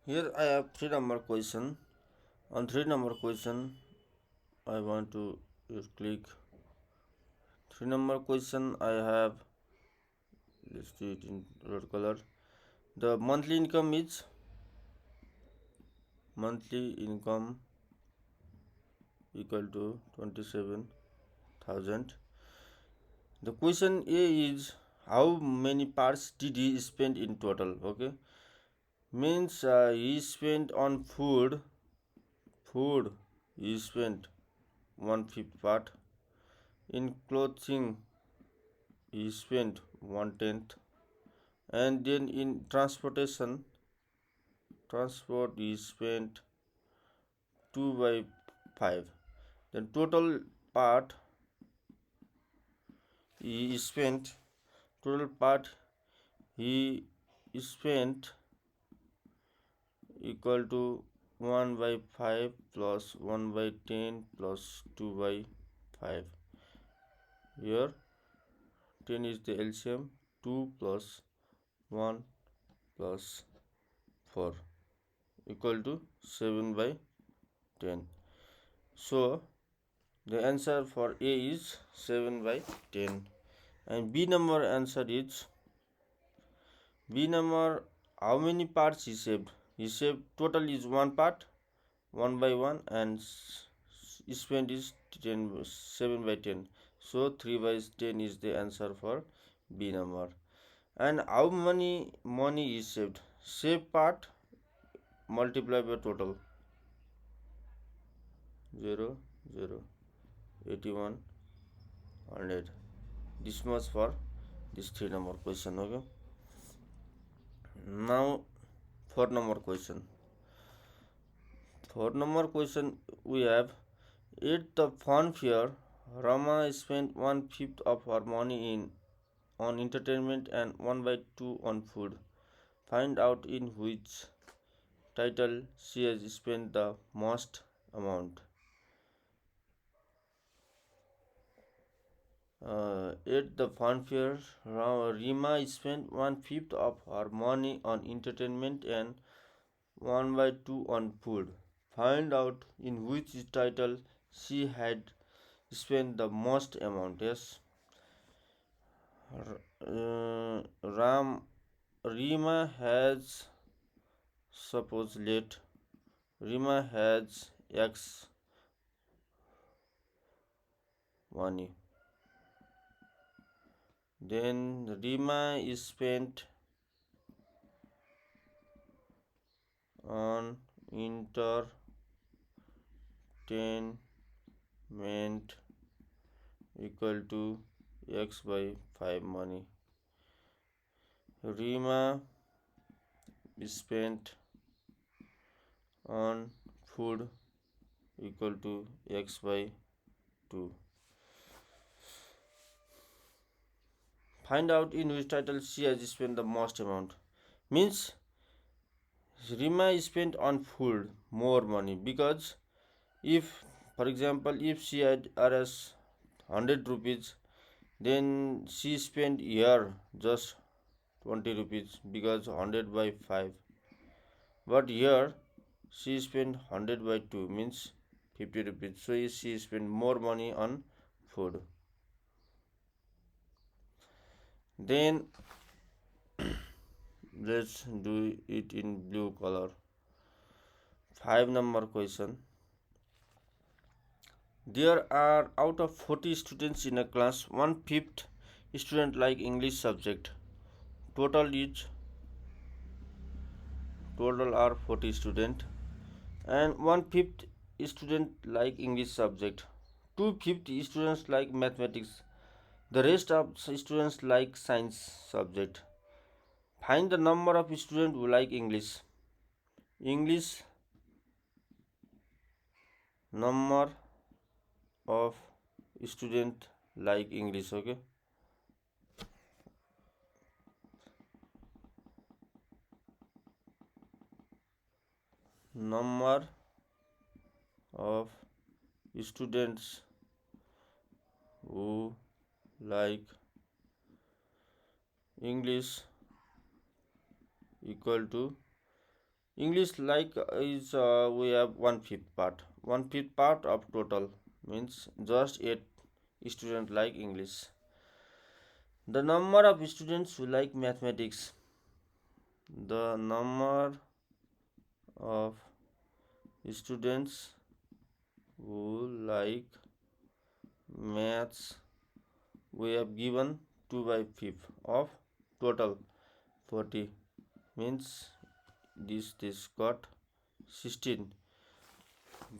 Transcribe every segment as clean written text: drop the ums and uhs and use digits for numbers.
Here I have 3 number question. On 3 number question, I want to click 3 number question. I have, let's do it in red color. The monthly income equal to 27,000. The question A is how many parts did he spend in total? Okay, means he spent on food. He spent 1/5 part. In clothing he spent 1/10, and then in transport he spent 2/5. Then part he spent total part he spent equal to 1/5 plus 1/10 plus 2/5. Here 10 is the LCM. 2 plus 1 plus 4 equal to 7/10. So the answer for A is 7/10. And B number answer is B number. How many parts he saved? He saved total is 1 part, 1/1, and spent is 7/10. So 3/10 is the answer for B number. And how many money is saved? Save part multiplied by total 0 0 81 100. This much for this 3 number question. Okay, now 4 number question. 4 number question we have, at the fun fair Rama spent 1/5 of her money on entertainment and 1/2 on food. Find out in which title she has spent the most amount. At the fun fair, Rima spent 1/5 of her money on entertainment and 1/2 on food. Find out in which title she had spent the most amount. Yes, Rima has, suppose let Rima has X money. Then Rima is spent on entertainment equal to X/5 money. Rima is spent on food equal to X/2. Find out in which title she has spent the most amount. Means Rima spent on food more money, because if, for example, if she had RS 100 rupees, then she spent here just 20 rupees, because 100/5. But here she spent 100/2, means 50 rupees. So she spent more money on food. Then let's do it in blue color. 5 number question. There are out of 40 students in a class, 1/5 student like English subject. Total are 40 students, and 1/5 student like English subject. 2/5 students like mathematics. The rest of students like science subject. Find the number of students who like English. Number of student like English. Okay, number of students who like English equal to English like is we have one-fifth part. One-fifth part of total means just 8 students like English. The number of students who like mathematics. The number of students who like maths we have given 2 by 5 of total 40 means this got 16.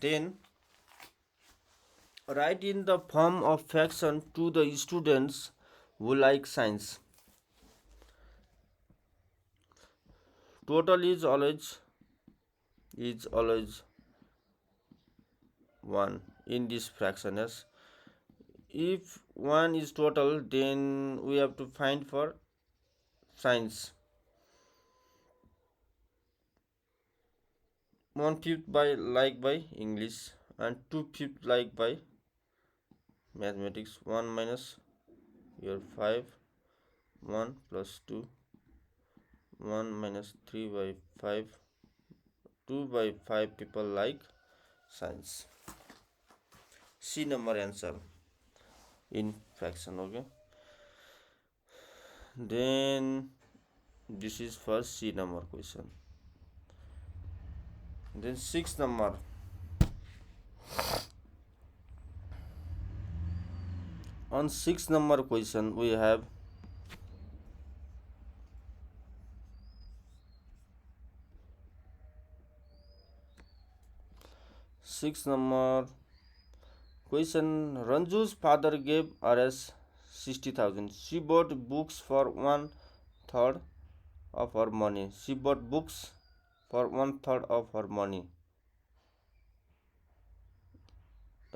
Then write in the form of fraction to the students who like science. Total is always 1 in this fraction. Yes, if 1 is total, then we have to find for science. 1/5 by English and 2/5 like by mathematics. 1 minus your 5, 1 plus 2, 1 minus 3 by 5, 2 by 5 people like science. C number answer in fraction. Okay, then this is for C number question. Then 6 number. On 6 number question we have 6 number question. Ranju's father gave Rs 60,000. She bought books for 1/3 of her money. She bought books for 1/3 of her money.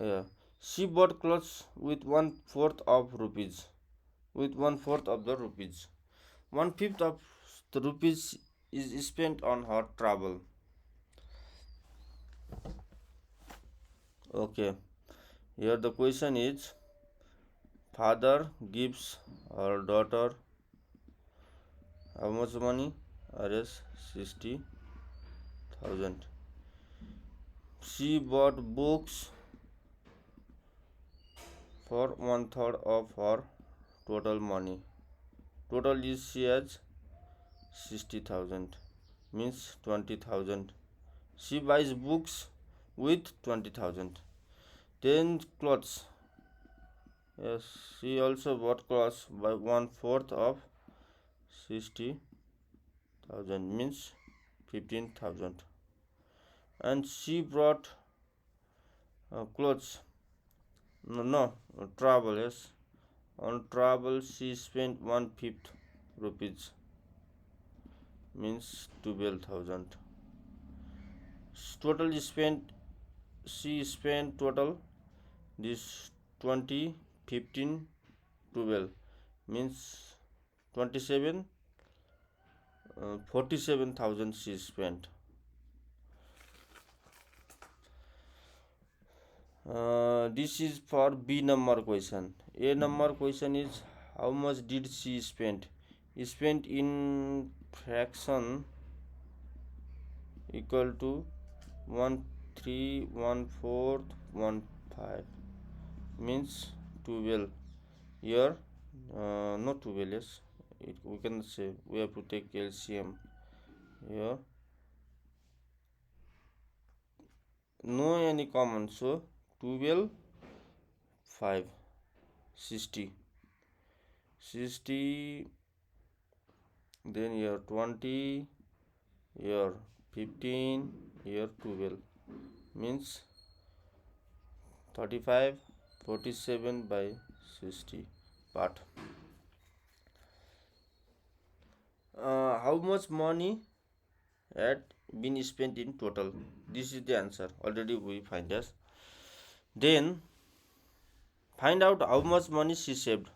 Yeah. She bought clothes with 1/4 of rupees. With 1/4 of the rupees. 1/5 of the rupees is spent on her travel. Okay. Here the question is father gives her daughter how much money? Rs 60,000. She bought books for 1/3 of her total money. Total is she has 60,000 means 20,000. She buys books with 20,000. Then clothes. Yes, she also bought clothes by 1/4 of 60,000 means 15,000. And she brought clothes. No, travel. Yes, on travel she spent 1/5 rupees means 12,000. Total spent she spent total this 20, 15, 12 means 27, 47,000 she spent. This is for B number question. A number question is how much did she spend? Spent in fraction equal to 1 3 1 4 1 5 means 12. Here not 12, yes, we can say we have to take LCM. Here no any common, so 12 5 60 60, then here 20, here 15, here 12 means 35 47 by 60 part. How much money had been spent in total? This is the answer, already we find this. Then find out how much money she saved.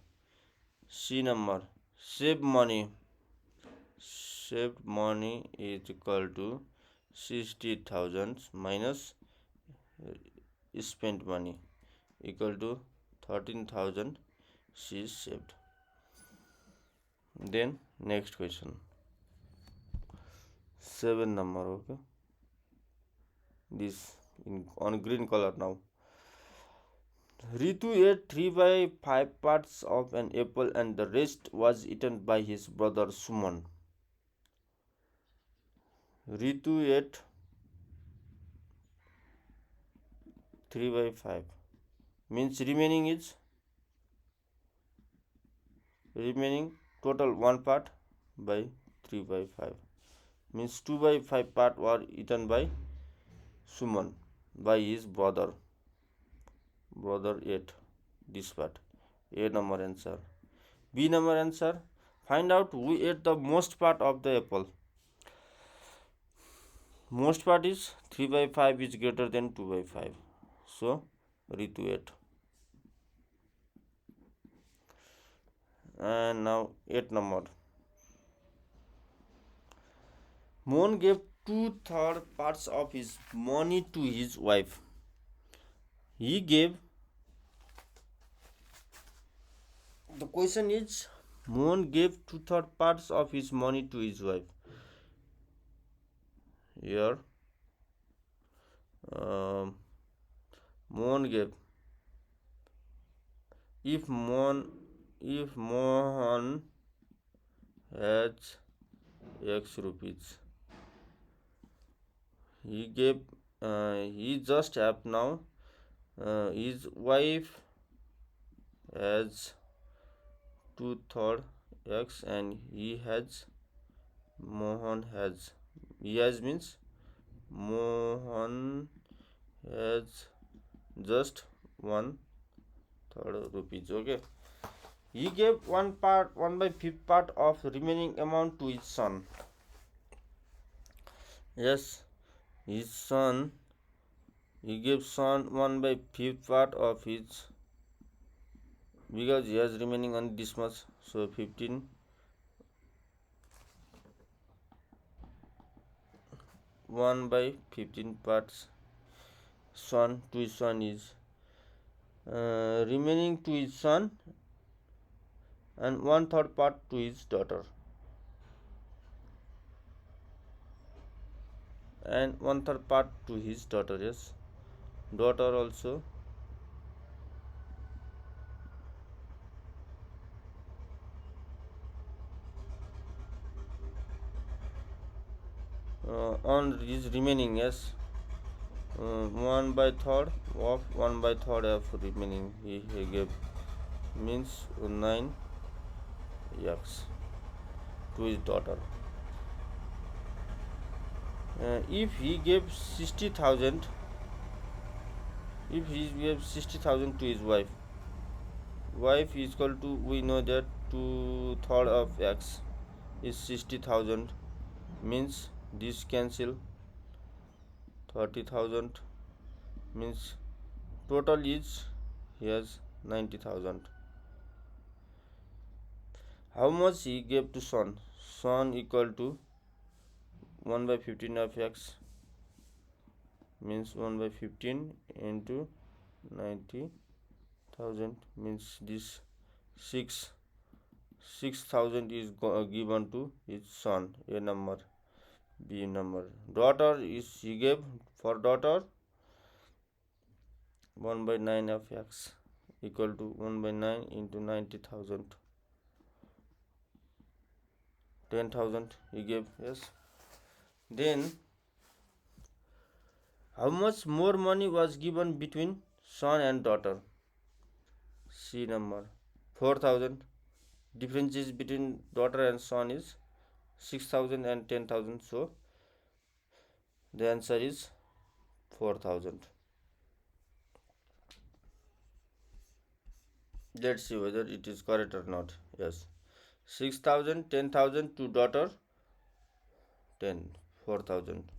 C number. Saved money is equal to 60,000 minus spent money equal to 13,000 she saved. Then next question. 7 number. Okay, this in on green color now. Ritu ate 3 by 5 parts of an apple and the rest was eaten by his brother Suman. Ritu ate 3 by 5 means remaining total 1 part by 3 by 5 means 2 by 5 part were eaten by Suman by his brother. Brother ate this part. A number answer. B number answer. Find out who ate the most part of the apple. Most part is 3 by 5 is greater than 2 by 5. So Ritu ate. And now 8 number. Mohan gave 2/3 parts of his money to his wife. He gave. The question is, Mohan gave 2/3 parts of his money to his wife. Here, Mohan gave. If Mohan has X rupees, he gave. He just have now. His wife has 2/3 X and Mohan has. He has means Mohan has just 1/3 rupees. Okay. He gave 1 by 5 part of remaining amount to his son. Yes, his son. He gave son 1 by 5 part of his, because he has remaining on this much, so 15. 1 by 15 parts son to his son is remaining to his son, and 1/3 part to his daughter, and 1/3 part to his daughter. Yes, daughter also. On his remaining, yes, 1 by 3rd of 1 by 3rd of remaining he gave, means 9 X to his daughter. If he gave 60,000, if he gave 60,000 to his wife is equal to, we know that 2/3 of X is 60,000, means this cancel, 30,000 means total is he has 90,000. How much he gave to son? Son equal to 1 by 15 of X, means 1 by 15 into 90,000, means this 6,000 is given to his son. A number. B number. Daughter is he gave for daughter 1 by 9 of X equal to 1 by 9 into 90,000. 10,000 he gave. Yes. Then how much more money was given between son and daughter? C number. 4,000. Differences between daughter and son is 6,000 and 10,000. So the answer is 4,000. Let's see whether it is correct or not. Yes. 6,000, 10,000 to daughter, 4,000.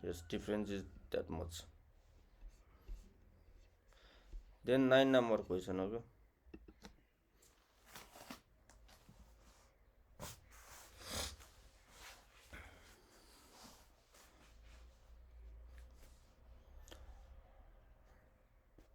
Yes, difference is that much. Then 9 number question. Okay.